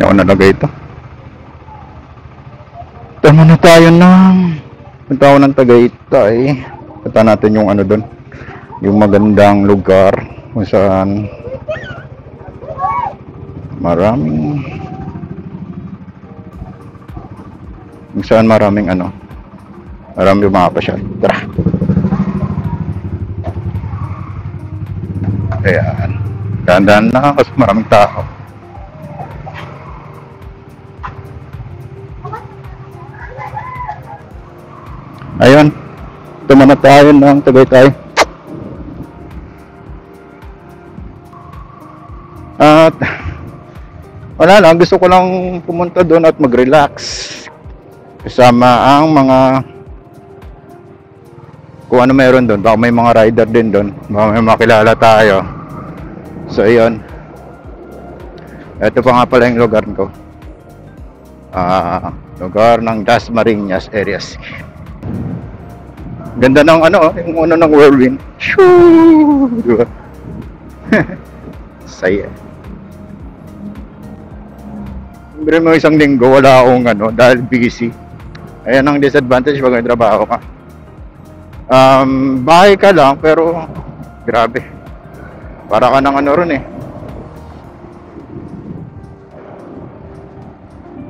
Yung nalagay ito. Tama na tayo ng punta ako ng Tagaytay. Punta natin yung ano doon. Yung magandang lugar kung saan maraming ano, maraming mga pasyal. Tara. Ayan. Dahan-dahan na kasi maraming tao. Ayun. Tumana tayo ng Tagaytay. At wala lang, gusto ko lang pumunta doon at mag-relax kasama ang mga kung ano meron doon. Baka may mga rider din doon, baka may makilala tayo. So ayun, ito pa nga pala yung lugar ko, lugar ng Dasmariñas areas. Ganda ng ano, yung ano ng whirlwind. Shoo! Diba? Saya. Siyempre mo isang linggo wala akong ano dahil busy. Ayan ang disadvantage pag may trabaho ka. Bahay ka lang pero grabe. Para ka ng ano ron eh.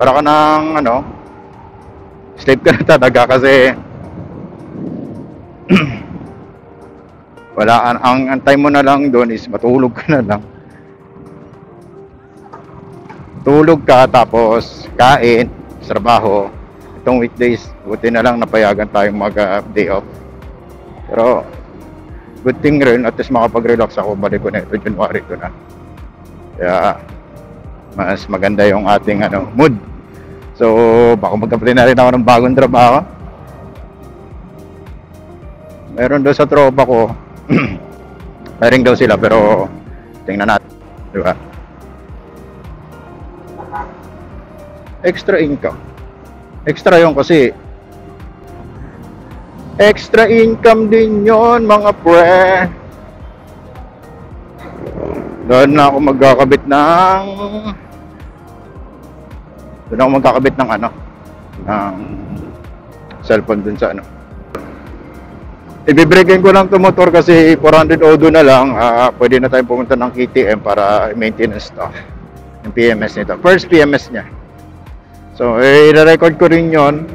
Para ka ng ano, slave ka na talaga kasi wala, ang time mo na lang doon is matulog ka na lang. Tulog ka tapos kain, trabaho. Itong weekdays, buti na lang napayagan tayong mag-day off. Pero good thing rin, at least makapag-relax ako. Balik ko na ito, January ko na. Kaya mas maganda yung ating ano, mood. So baka mag-apply na rin ako ng bagong trabaho. Meron daw sa tropa ko hiring daw sila pero tingnan natin, di ba? Extra income. Extra yun kasi extra income din yon mga pre. Doon na ako magkakabit ng ano, ng cellphone dun sa ano. Ibibreakin ko lang itong motor kasi 400 odo na lang. Pwede na tayong pumunta ng KTM para maintenance to, yung PMS nito, first PMS nya. So i-record ko rin yon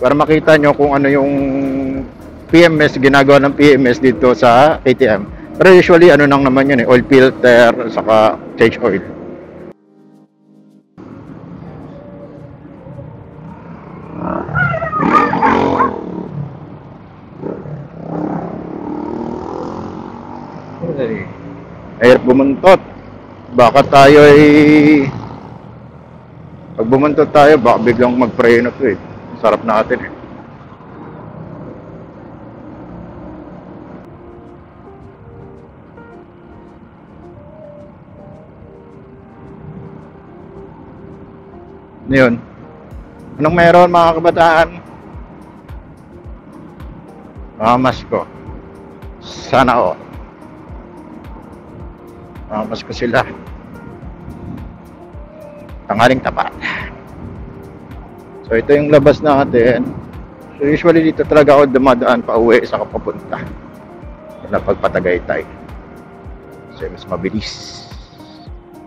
para makita nyo kung ano yung PMS, ginagawa ng PMS dito sa KTM. Pero usually ano nang naman yun eh, oil filter saka change oil. Hirap bumuntot. Baka tayo ay pag bumuntot tayo baka biglang mag-preno to eh. Sarap natin eh. Yun. Anong meron mga kabataan? Mamas ko. Sana all. Mamas ko sila. Tanghaling tapat. So ito yung labas natin. So usually dito talaga ako dumadaan pa uwi sa papunta. Wala pagpatagaytay. So mas mabilis.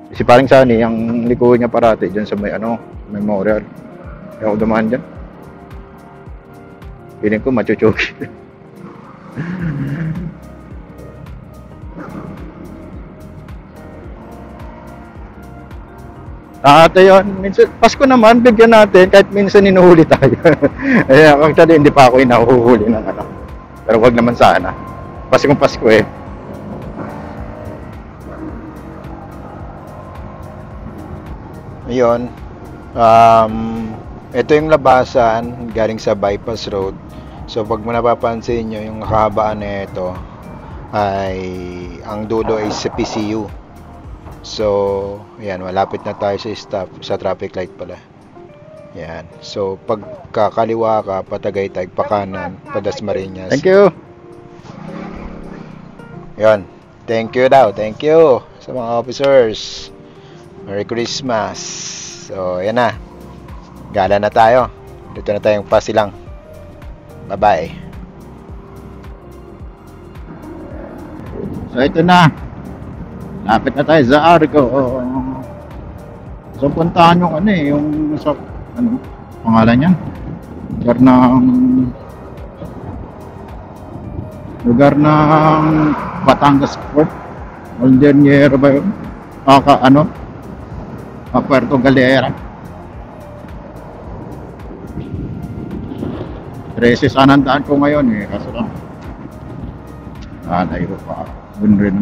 Kasi parang sani, ang liko niya parati dyan sa may ano, memorial. Kaya ako dumaan dyan. Piling ko machuchoki. Ate yun, minsan, Pasko naman, bigyan natin, kahit minsan hinuhuli tayo. Ayan, actually, hindi pa ako inahuhuli ng ano. Pero wag naman sana. Paskong Pasko eh. Ayun. Ito yung labasan, galing sa bypass road. So, pag mo napapansin nyo, yung kahabaan na ito, ay, ang dulo ay sa PCU. So, ayan, malapit na tayo sa stop, sa traffic light pala. Ayan. So, pag kakaliwa ka, Patagaytay, pakanan, Dasmariñas. Thank you. Ayan. Thank you daw. Thank you sa mga officers. Merry Christmas. So, ayan na. Gala na tayo. Dito na tayong pasilang. Bye-bye. So ito na. Lapit na tayo sa Arco. So puntahan yung ano eh, yung sa ano, pangalan niya? Lugar ng Batangas Port. Olderniero ba yun? Puerto Galera. 13 sana ang daan ko ngayon eh, kaso lang layo pa. Dun rin.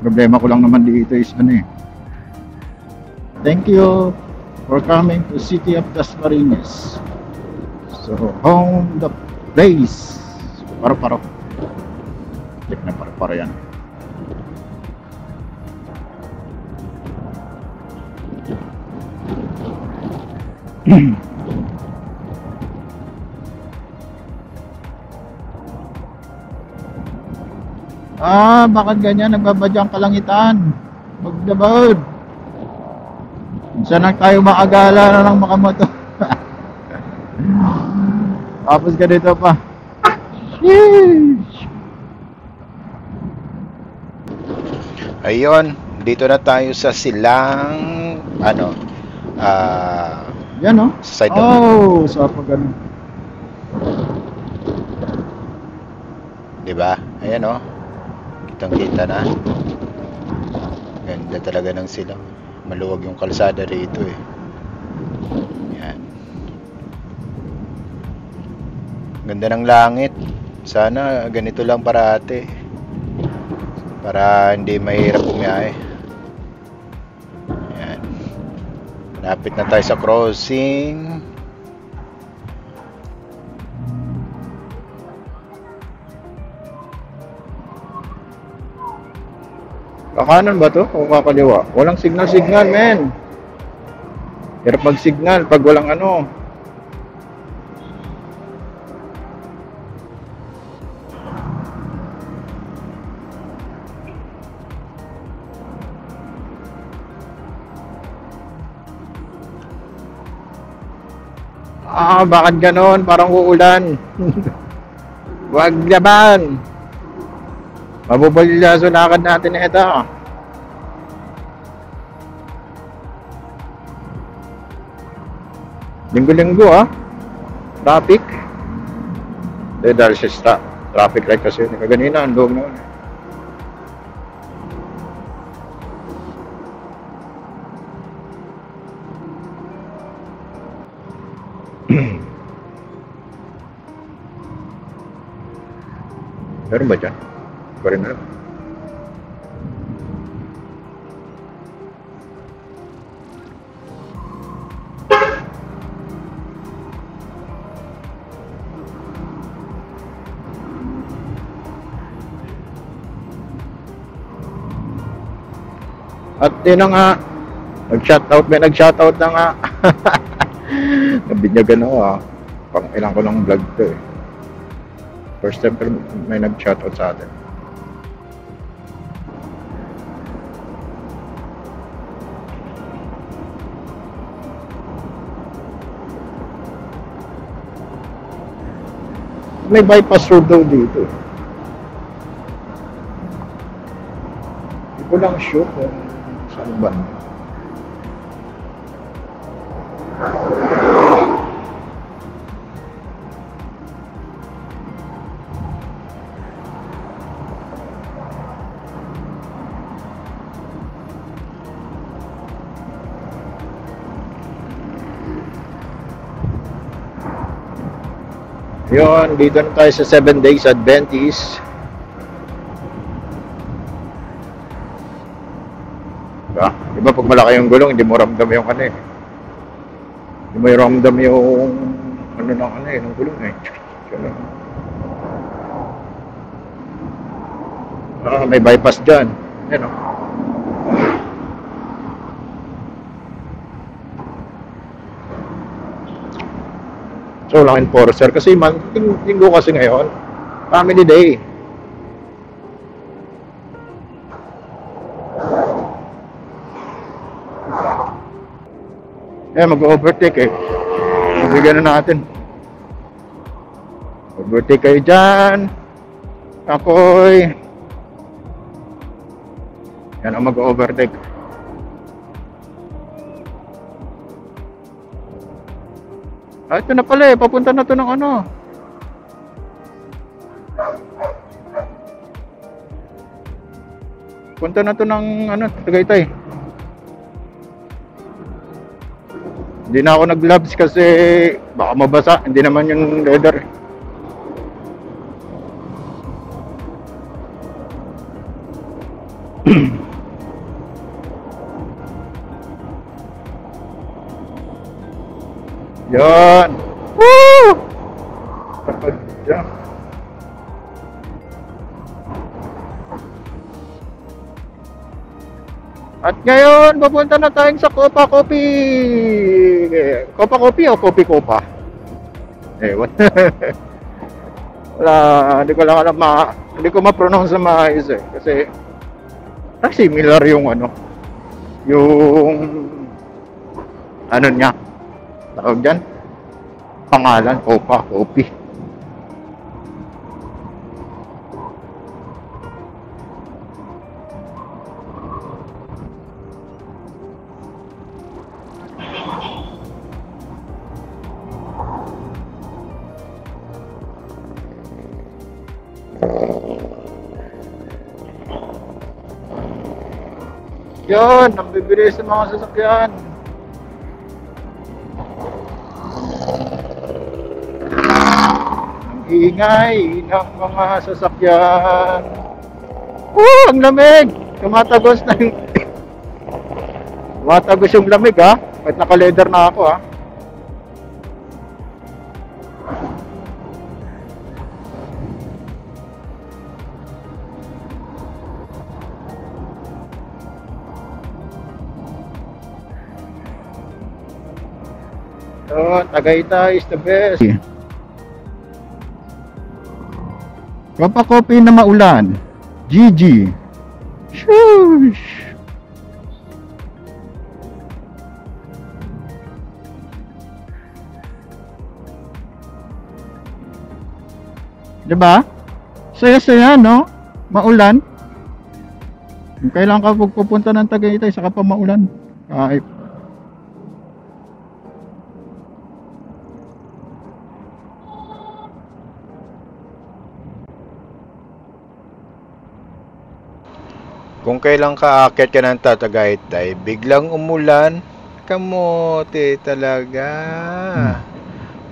Problema ko lang naman dito is ano eh. Thank you for coming to City of Dasmariñas. So, home the place. Paro-paro. Check na paro-paro yan. Bakit ganyan? Nagbabadyang kalangitan. Magdabawd. Minsan lang tayo makagala na ng makamoto. Tapos ganito pa. Sheesh. Ayun, dito na tayo sa silang ano, yan no? sa side sa pag ano. Diba? Ayan o. Kitang-kita na. Ganda talaga ng silang. Maluwag yung kalsada rito eh. Yan. Ganda ng langit. Sana ganito lang parate. Para hindi mahirap bumiyahe. Yan. Lapit na tayo sa crossing. Kakanan ba to? O kakaliwa? Walang signal, men. Hirap mag-signal pag walang ano. Bakit ganon? Parang uulan. Wag laban. Mabubulyaso lakad natin na ito. Linggo-linggo Traffic. Dahil sa traffic light kasi yun. Kaganina, ang doon naman. Meron ba dyan? Pa rin na lang. At yun na nga, may nag-shoutout na nga. Nabinyagan ako Pang ilang ko lang vlog to eh. First time may nag-shoutout sa atin. May bypass road daw dito. Hindi ko lang sure kung saan ba. Yun, dito na tayo sa 7 Days Adventist. Diba? Diba pag malaki yung gulong, hindi mo ramdam yung ano eh. Hindi mo ramdam yung ano ng ano eh, ng gulong eh. May bypass dyan. Yan So, lang enforcer. Kasi linggo kasi ngayon, family day. Mag-overtake eh. Bigyan na natin. Overtake kayo dyan. Ako'y yan ang mag-overtake. Ito na pala eh. Papunta na to ng ano. Punta na to ng ano, Tagaytay. Hindi na ako nag-gloves kasi baka mabasa. Hindi naman yung leather. Yan. Woo! Kapag dyan. At ngayon, papunta na tayong sa Copa Coffee. Copa Coffee o Coffee Copa? Ewan. Wala, hindi ko lang alam hindi ko ma-pronounce na maayos eh. Kasi similar yung ano, yung ano niya. Tawag dyan, pangalan, Copa Coffee. Yan, ang bibilis sa mga sasakyan. Ang ingay ng mga sasakyan. Ang lamig! Tumatagos na yung tumatagos yung lamig ha. Kahit naka-leather na ako ha. So, Tagaytay is the best. Copa Coffee na maulan. GG. Shush. Diba? Saya-saya, no? Maulan. Kailan ka pupunta ng Tagaytay saka pa maulan? Kahit Kung kailan ka aakyat ka ng Tagaytay, biglang umulan, kamote talaga.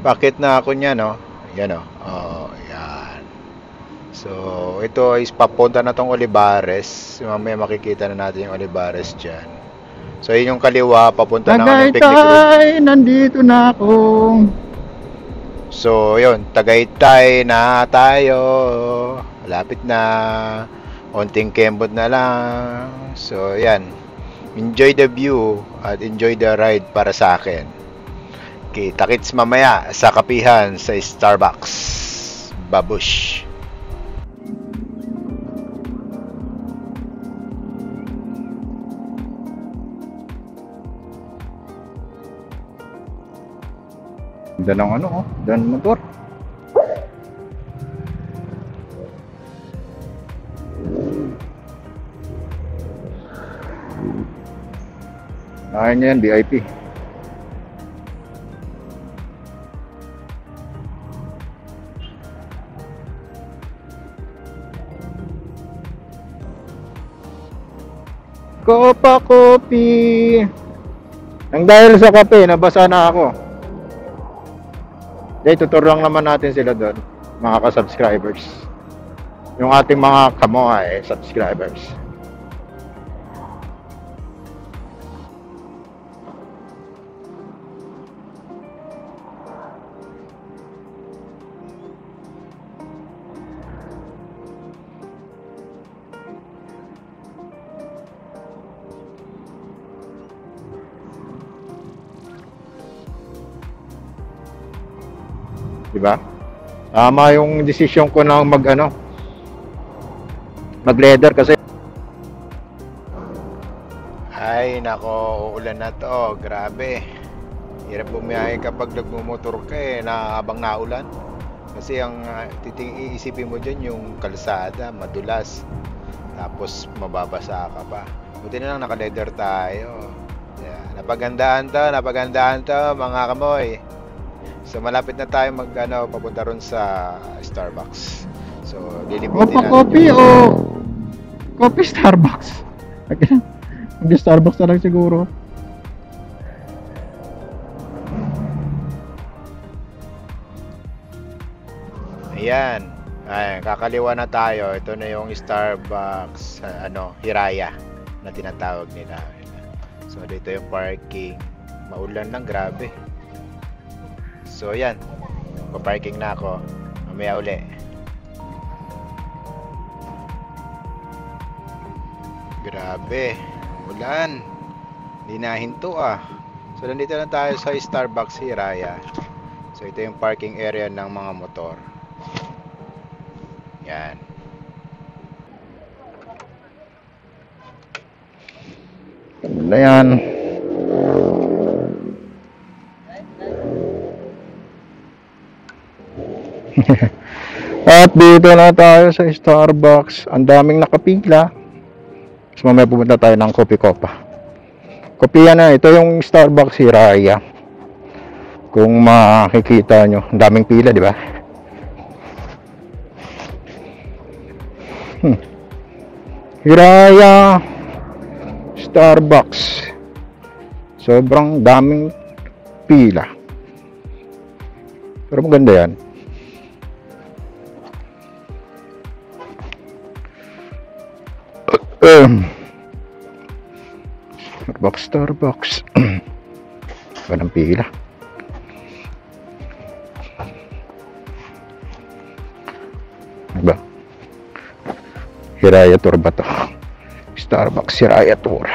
Bakit na ako niya, no? Yan, no? Oh, yan. So, ito is papunta na tong Olivares. Mamaya makikita na natin yung Olivares dyan. So, yun yung kaliwa, papunta na ng picnic room. Tagaytay, nandito na ako. So, yun, Tagaytay na tayo. Malapit na. Onting kembot na lang. So, yan. Enjoy the view at enjoy the ride para sa akin. Kita-kits mamaya sa kapihan sa Starbucks. Babush! Ganda ng ano, ganda ng motor. Ayan yan, VIP. Copa Coffee. Nang dahil sa kape, nabasa na ako. Tuturo lang naman natin sila doon, mga ka-subscribers. Yung ating mga kamoy subscribers. Diba? Tama yung decision ko na mag-leather kasi Ay, nako, uulan na to. Grabe. Hirap bumiyahe kapag nagmumotor ka na habang naulan. Kasi ang iisipin mo dyan yung kalsada, madulas. Tapos mababasa ka pa. Buti na lang naka-leather tayo. Yeah. Napagandaan to mga kamoy. So malapit na tayo papunta ron sa Starbucks. So lilibutin natin. Coffee o coffee Starbucks? Mag-Starbucks na lang siguro. Ayan. Ay, kakaliwa na tayo. Ito na yung Starbucks, Hiraya na tinatawag nila. So dito yung parking. Maulan lang, grabe. So ayan. Pa-parking na ako. Mamaya uli. Grabe. Ulan. Hindi nahinto ah. So nandito na tayo sa Starbucks Hiraya. So ito yung parking area ng mga motor. Yan. Ganda yan. At dito na tayo sa Starbucks. Ang daming nakapila. Tapos mamaya pupunta tayo ng Kopi Kopa. Kopiya na, ito yung Starbucks Hiraya. Kung makikita nyo, ang daming pila, di ba? Hiraya Starbucks. Sobrang daming pila. Pero maganda yan. Starbucks. Walang pila. Diba? Hiraya Tour ba to? Starbucks Hiraya Tour.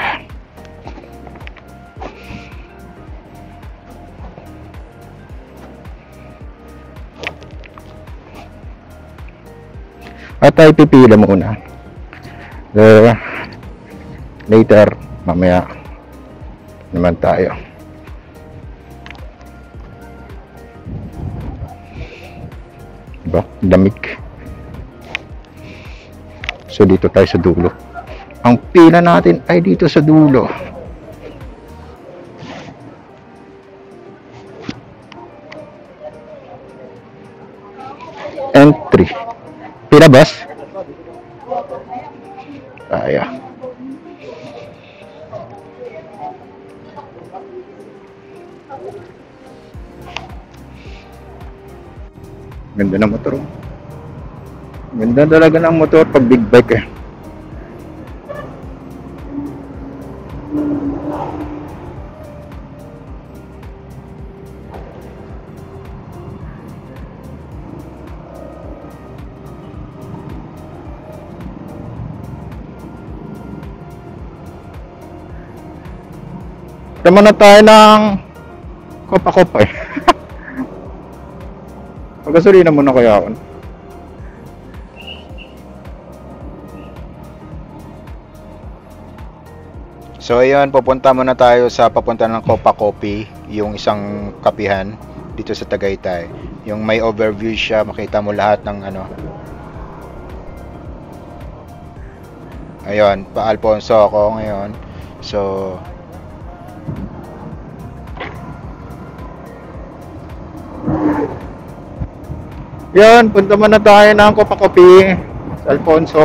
At tayo pipila muna. Later, mamaya naman tayo. Diba? Damig. So dito tayo sa dulo. Ang pila natin ay dito sa dulo. Entry. Pila bus? Kaya. Ganda ng motor. Ganda talaga ng motor pag big bike eh. Tama na tayo ng kopa-kopa eh. Magasolina muna kaya ako. So ayun, papunta muna tayo sa papunta ng Copa Coffee, yung isang kapihan dito sa Tagaytay. Yung may overview siya, makita mo lahat ng Ayun, pa Alfonso ako ngayon. So yan, punta muna tayo ng Copa Coffee sa Alfonso.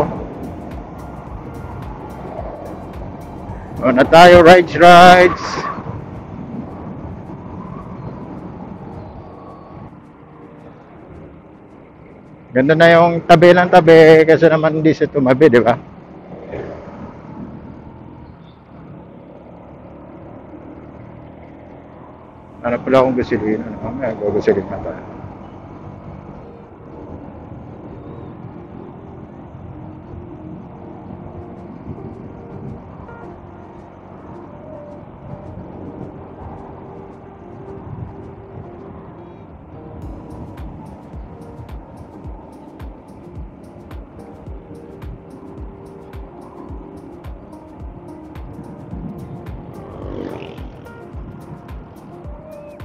Na tayo, rides. Ganda na yung tabi lang tabi kasi naman hindi siya tumabi, di ba? Ano pala akong gasolina? May gasolina na tayo.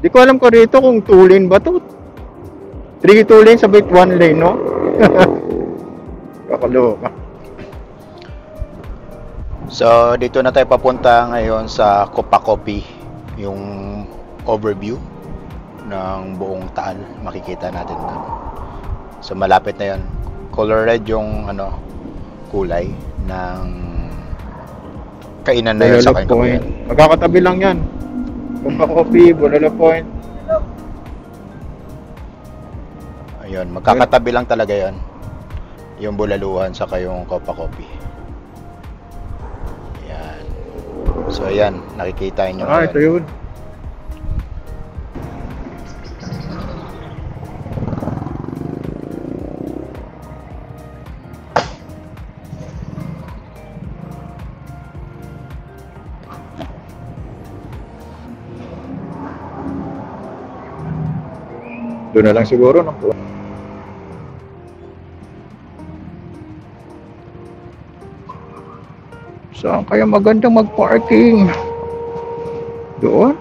Di ko alam ko rito kung 2 lane ba to. 3 2 lane sabay 1 lane, no? Kakaloka. So, dito na tayo papunta ngayon sa Copacopi, yung overview ng buong Taal. Makikita natin doon. So, malapit na 'yon. Color red yung kulay ng kainan na yun sa Bulalo kanyang Point. Magkakatabi lang yan. Copacopi, Bulalo Point. Ayun, magkakatabi lang talaga 'yon. Yung Bulaluhan sa kayong Copacopi. Ayan. So, ayan, nakikita niyo Ito yun. Doon na lang siguro, no? Saan kaya magandang mag-parking? Doon?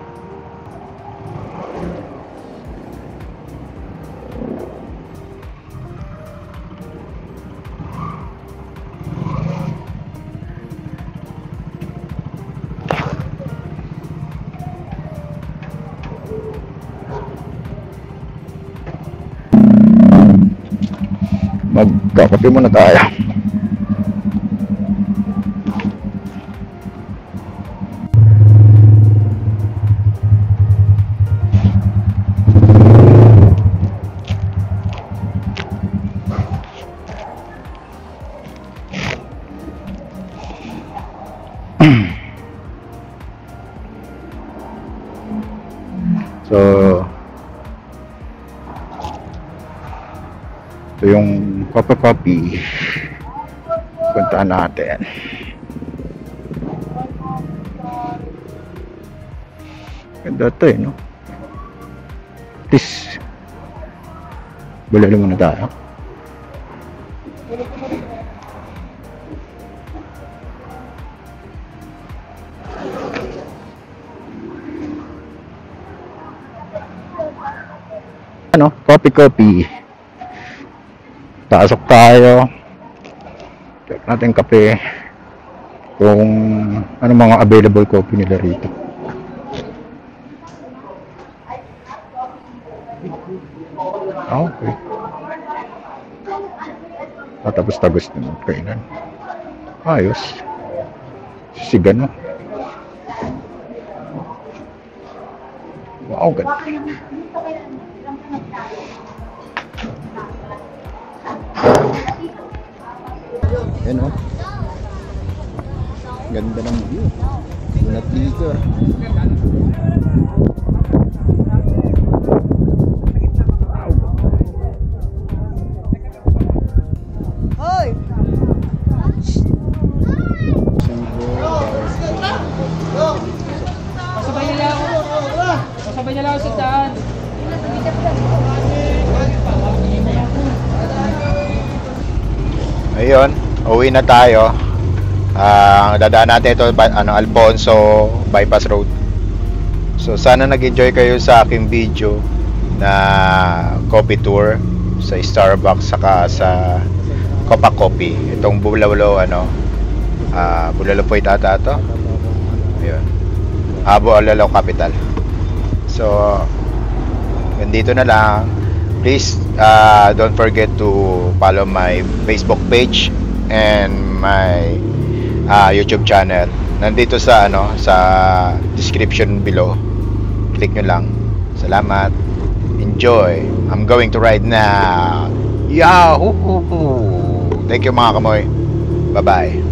Magkakape muna tayo. So, ito yung Copacopi. Puntaan natin. Ganda ito no? Please. Bulalo muna tayo. Copacopi. Pasok tayo. Check natin kape. Kung ano mga available coffee nila rito. Okay. Tapos-tagos naman kainan. Ayos. Sisigan mo. Wow, ganda. Yan o. Ganda ng view. Not liquor. Hoy! Pasabay nila ako. Pasabay nila ako sa daan. Ayun, uwi na tayo. Dadaan natin ito Alfonso Bypass Road. So sana nag-enjoy kayo sa aking video na coffee tour sa Starbucks saka sa Copacopi. Itong Bulalo Bulalo Point ata ito. Ayun. Alalo Capital. So ganito na lang. Please don't forget to follow my Facebook page and my YouTube channel. Nandito sa sa description below. Click nyo lang. Salamat. Enjoy. I'm going to ride now. Yahoo! Thank you mga kamoy. Bye-bye.